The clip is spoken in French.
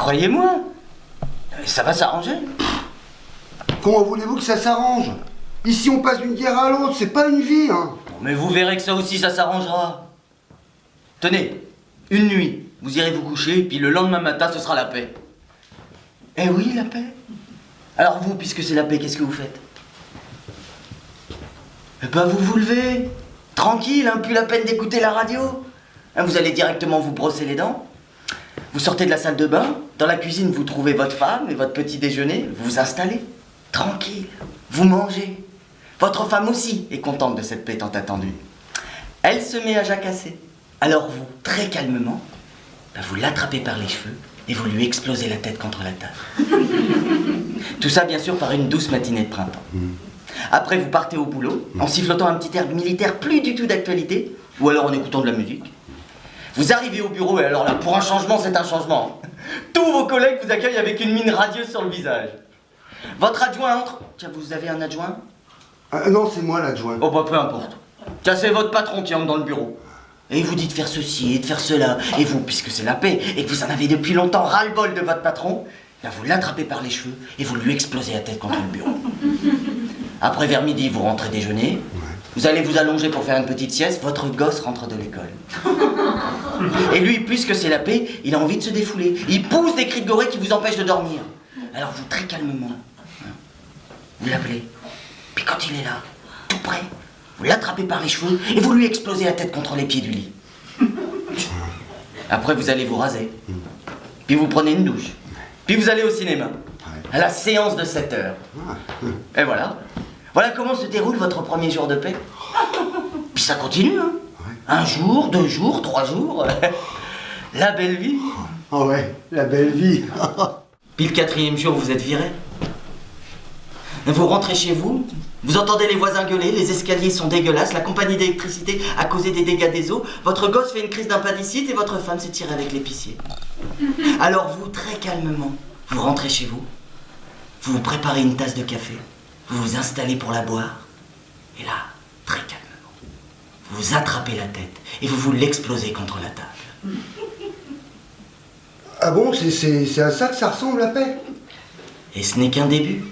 croyez-moi. Ça va s'arranger. Comment voulez-vous que ça s'arrange? Ici, on passe d'une guerre à l'autre, c'est pas une vie, hein. Bon, mais vous verrez que ça aussi, ça s'arrangera. Tenez, une nuit, vous irez vous coucher, puis le lendemain matin, ce sera la paix. Eh oui, la paix. Alors vous, puisque c'est la paix, qu'est-ce que vous faites? Eh ben, vous vous levez. Tranquille, hein, plus la peine d'écouter la radio. Hein, vous allez directement vous brosser les dents. Vous sortez de la salle de bain. Dans la cuisine, vous trouvez votre femme et votre petit déjeuner. Vous vous installez. Tranquille. Vous mangez. Votre femme aussi est contente de cette paix tant attendue. Elle se met à jacasser. Alors vous, très calmement, vous l'attrapez par les cheveux et vous lui explosez la tête contre la table. Tout ça, bien sûr, par une douce matinée de printemps. Après, vous partez au boulot, en sifflotant un petit air militaire plus du tout d'actualité, ou alors en écoutant de la musique. Vous arrivez au bureau, et alors là, pour un changement, c'est un changement. Tous vos collègues vous accueillent avec une mine radieuse sur le visage. Votre adjoint entre. Tiens, vous avez un adjoint? Non, c'est moi l'adjoint. Oh, bah, peu importe. Tiens, c'est votre patron qui entre dans le bureau. Et il vous dit de faire ceci et de faire cela. Et vous, puisque c'est la paix, et que vous en avez depuis longtemps ras-le-bol de votre patron, là, vous l'attrapez par les cheveux et vous lui explosez la tête contre le bureau. Après, vers midi, vous rentrez déjeuner. Vous allez vous allonger pour faire une petite sieste. Votre gosse rentre de l'école. Et lui, puisque c'est la paix, il a envie de se défouler. Il pousse des cris de gorée qui vous empêchent de dormir. Alors vous, très calmement, vous l'appelez. Puis quand il est là, tout près, vous l'attrapez par les cheveux et vous lui explosez la tête contre les pieds du lit. Après, vous allez vous raser. Puis vous prenez une douche. Puis vous allez au cinéma. À la séance de 7 heures. Et voilà. Voilà comment se déroule votre premier jour de paix. Puis ça continue, hein. Un jour, 2 jours, 3 jours. La belle vie. Oh ouais, la belle vie. Puis le 4e jour, vous êtes viré. Vous rentrez chez vous, vous entendez les voisins gueuler, les escaliers sont dégueulasses, la compagnie d'électricité a causé des dégâts des eaux, votre gosse fait une crise d'appendicite et votre femme s'est tirée avec l'épicier. Alors vous, très calmement, vous rentrez chez vous, vous vous préparez une tasse de café, vous vous installez pour la boire, et là, très calmement, vous attrapez la tête et vous l'explosez contre la table. Ah bon, c'est à ça que ça ressemble la paix? Et ce n'est qu'un début.